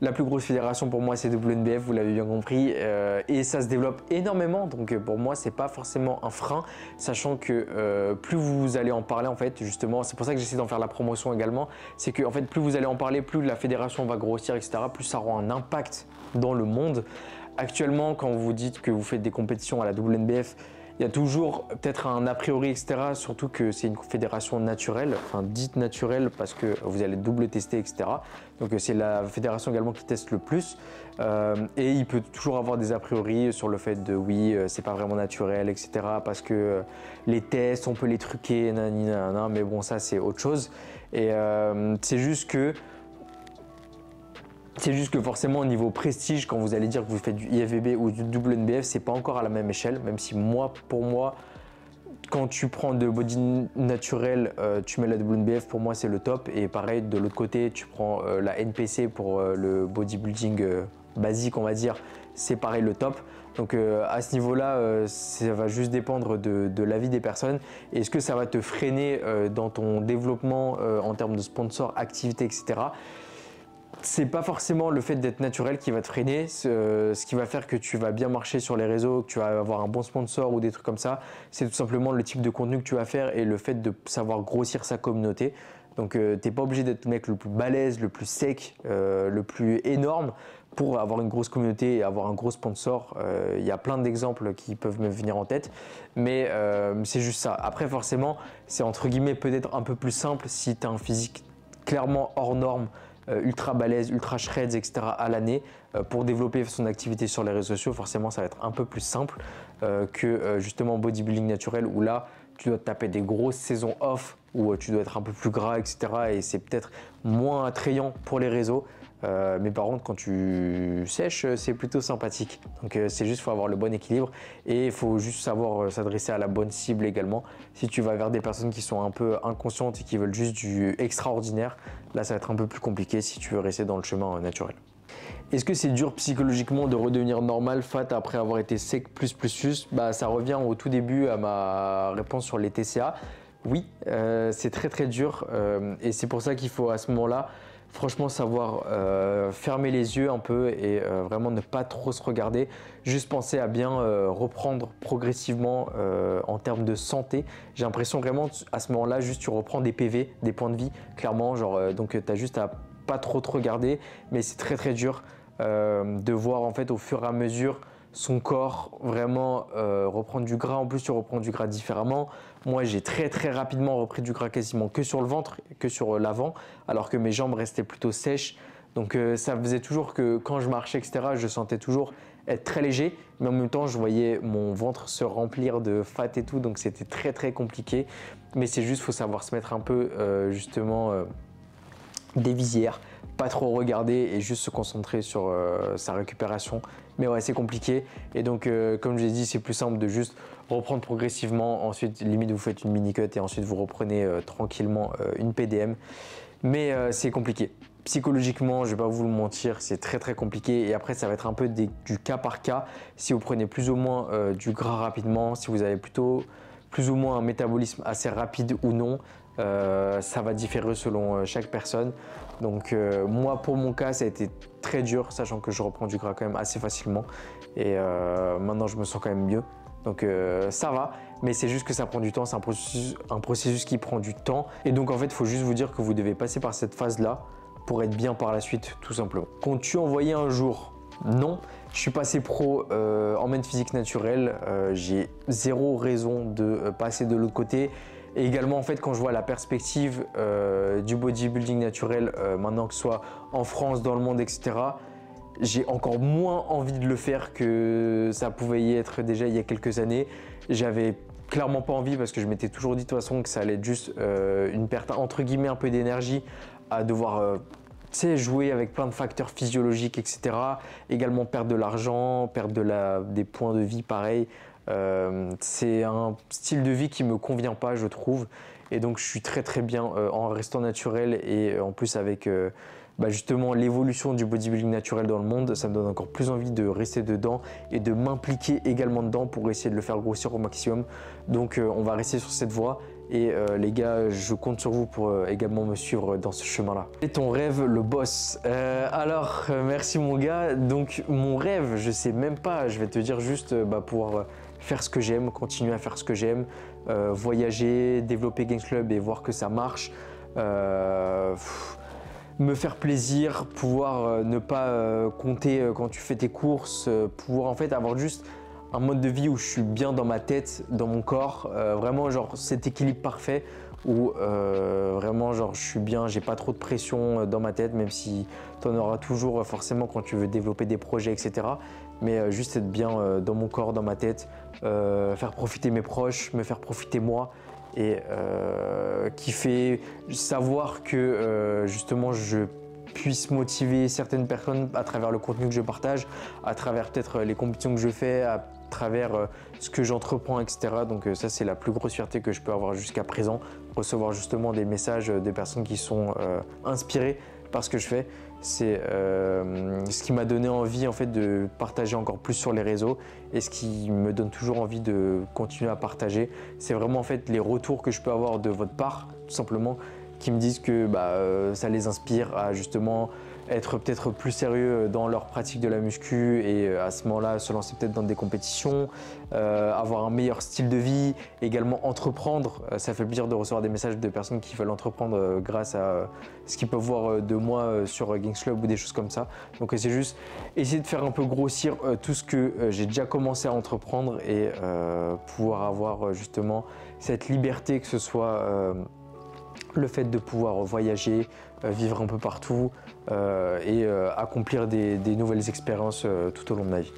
la plus grosse fédération pour moi, c'est WNBF, vous l'avez bien compris. Et ça se développe énormément, donc pour moi, c'est pas forcément un frein, sachant que plus vous allez en parler, en fait, justement, c'est pour ça que j'essaie d'en faire la promotion également, c'est que en fait, plus vous allez en parler, plus la fédération va grossir, etc., plus ça aura un impact dans le monde. Actuellement, quand vous dites que vous faites des compétitions à la WNBF, il y a toujours peut-être un a priori, etc. Surtout que c'est une fédération naturelle, enfin dite naturelle parce que vous allez double tester, etc. Donc c'est la fédération également qui teste le plus. Et il peut toujours avoir des a priori sur le fait de oui, c'est pas vraiment naturel, etc. Parce que les tests, on peut les truquer, nanana, mais bon, ça c'est autre chose. Et c'est juste que forcément au niveau prestige, quand vous allez dire que vous faites du IFBB ou du WNBF, c'est pas encore à la même échelle, même si pour moi, quand tu prends de body naturel, tu mets la WNBF, pour moi c'est le top. Et pareil, de l'autre côté, tu prends la NPC pour le bodybuilding basique, on va dire, c'est pareil le top. Donc à ce niveau-là, ça va juste dépendre de l'avis des personnes. Est-ce que ça va te freiner dans ton développement en termes de sponsor, activité, etc. C'est pas forcément le fait d'être naturel qui va te freiner. Ce qui va faire que tu vas bien marcher sur les réseaux, que tu vas avoir un bon sponsor ou des trucs comme ça, c'est tout simplement le type de contenu que tu vas faire et le fait de savoir grossir sa communauté. Donc t'es pas obligé d'être le mec le plus balèze, le plus sec, le plus énorme pour avoir une grosse communauté et avoir un gros sponsor. Il y a plein d'exemples qui peuvent me venir en tête, mais c'est juste ça. Après forcément, c'est entre guillemets peut-être un peu plus simple si tu as un physique clairement hors norme, ultra balèze, ultra shreds, etc. à l'année. Pour développer son activité sur les réseaux sociaux, forcément ça va être un peu plus simple que justement bodybuilding naturel où là tu dois te taper des grosses saisons off où tu dois être un peu plus gras, etc. Et c'est peut-être moins attrayant pour les réseaux. Mais par contre, quand tu sèches, c'est plutôt sympathique. Donc c'est juste, il faut avoir le bon équilibre et il faut juste savoir s'adresser à la bonne cible également. Si tu vas vers des personnes qui sont un peu inconscientes et qui veulent juste du extraordinaire, là ça va être un peu plus compliqué si tu veux rester dans le chemin naturel. Est-ce que c'est dur psychologiquement de redevenir normal fat après avoir été sec plus? Bah, ça revient au tout début à ma réponse sur les TCA. Oui, c'est très dur et c'est pour ça qu'il faut à ce moment-là franchement savoir fermer les yeux un peu et vraiment ne pas trop se regarder. Juste penser à bien reprendre progressivement en termes de santé. J'ai l'impression vraiment à ce moment-là, juste tu reprends des PV, des points de vie, clairement. Genre, donc tu as juste à pas trop te regarder, mais c'est très dur de voir en fait au fur et à mesure son corps vraiment reprendre du gras. En plus, tu reprends du gras différemment. Moi, j'ai très rapidement repris du gras quasiment que sur le ventre, que sur l'avant, alors que mes jambes restaient plutôt sèches. Donc ça faisait toujours que quand je marchais, etc., je sentais toujours être très léger, mais en même temps, je voyais mon ventre se remplir de fat et tout, donc c'était très compliqué. Mais c'est juste, faut savoir se mettre un peu justement des visières, pas trop regarder et juste se concentrer sur sa récupération. Mais ouais, c'est compliqué et donc comme je l'ai dit, c'est plus simple de juste reprendre progressivement. Ensuite, limite, vous faites une mini cut et ensuite vous reprenez tranquillement une PDM. Mais c'est compliqué. Psychologiquement, je vais pas vous le mentir, c'est très compliqué et après ça va être un peu du cas par cas. Si vous prenez plus ou moins du gras rapidement, si vous avez plutôt plus ou moins un métabolisme assez rapide ou non, ça va différer selon chaque personne. Donc moi pour mon cas ça a été très dur, sachant que je reprends du gras quand même assez facilement et maintenant je me sens quand même mieux. Donc ça va, mais c'est juste que ça prend du temps, c'est un processus qui prend du temps. Et donc en fait il faut juste vous dire que vous devez passer par cette phase là pour être bien par la suite, tout simplement. Comptes-tu envoyer un jour? Non, je suis passé pro en maths physique naturelle, j'ai zéro raison de passer de l'autre côté. Et également, en fait, quand je vois la perspective du bodybuilding naturel, maintenant que ce soit en France, dans le monde, etc., j'ai encore moins envie de le faire que ça pouvait y être déjà il y a quelques années. J'avais clairement pas envie parce que je m'étais toujours dit de toute façon que ça allait être juste une perte entre guillemets un peu d'énergie à devoir jouer avec plein de facteurs physiologiques, etc. Également perdre de l'argent, perdre des points de vie pareil. C'est un style de vie qui me convient pas, je trouve, et donc je suis très bien en restant naturel et en plus avec justement l'évolution du bodybuilding naturel dans le monde, ça me donne encore plus envie de rester dedans et de m'impliquer également dedans pour essayer de le faire grossir au maximum. Donc on va rester sur cette voie et les gars, je compte sur vous pour également me suivre dans ce chemin-là. Et ton rêve, le boss? Alors, merci mon gars. Donc mon rêve, je sais même pas, je vais te dire juste pouvoir faire ce que j'aime, continuer à faire ce que j'aime, voyager, développer Gains Club et voir que ça marche. Me faire plaisir, pouvoir ne pas compter quand tu fais tes courses, pouvoir en fait avoir juste un mode de vie où je suis bien dans ma tête, dans mon corps, vraiment genre cet équilibre parfait où vraiment genre je suis bien, j'ai pas trop de pression dans ma tête, même si tu en auras toujours forcément quand tu veux développer des projets, etc. Mais juste être bien dans mon corps, dans ma tête, faire profiter mes proches, me faire profiter moi et kiffer, savoir que justement je puisse motiver certaines personnes à travers le contenu que je partage, à travers peut-être les compétitions que je fais, à travers ce que j'entreprends, etc. Donc ça c'est la plus grosse fierté que je peux avoir jusqu'à présent, recevoir justement des messages de personnes qui sont inspirées par ce que je fais. C'est ce qui m'a donné envie en fait de partager encore plus sur les réseaux et ce qui me donne toujours envie de continuer à partager. C'est vraiment en fait les retours que je peux avoir de votre part, tout simplement, qui me disent que ça les inspire à justement être peut-être plus sérieux dans leur pratique de la muscu et à ce moment-là se lancer peut-être dans des compétitions, avoir un meilleur style de vie, également entreprendre. Ça fait plaisir de recevoir des messages de personnes qui veulent entreprendre grâce à ce qu'ils peuvent voir de moi sur Gains Club ou des choses comme ça. Donc c'est juste essayer de faire un peu grossir tout ce que j'ai déjà commencé à entreprendre et pouvoir avoir justement cette liberté, que ce soit le fait de pouvoir voyager, vivre un peu partout et accomplir des nouvelles expériences tout au long de ma vie.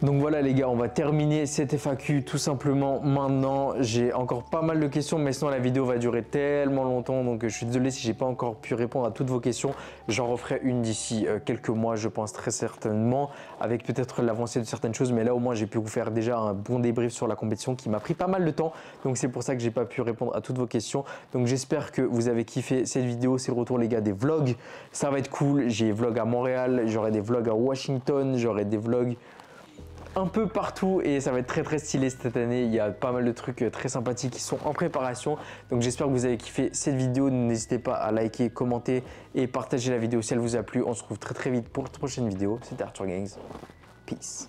Donc voilà les gars, on va terminer cette FAQ tout simplement maintenant. J'ai encore pas mal de questions, mais sinon la vidéo va durer tellement longtemps, donc je suis désolé si j'ai pas encore pu répondre à toutes vos questions. J'en referai une d'ici quelques mois, je pense très certainement, avec peut-être l'avancée de certaines choses, mais là au moins j'ai pu vous faire déjà un bon débrief sur la compétition qui m'a pris pas mal de temps, donc c'est pour ça que j'ai pas pu répondre à toutes vos questions. Donc j'espère que vous avez kiffé cette vidéo. C'est le retour les gars des vlogs, ça va être cool. J'ai vlog à Montréal, j'aurai des vlogs à Washington, j'aurai des vlogs un peu partout et ça va être très stylé cette année. Il y a pas mal de trucs très sympathiques qui sont en préparation, donc j'espère que vous avez kiffé cette vidéo. N'hésitez pas à liker, commenter et partager la vidéo si elle vous a plu. On se retrouve très vite pour une prochaine vidéo. C'était Arthur Gangs, peace.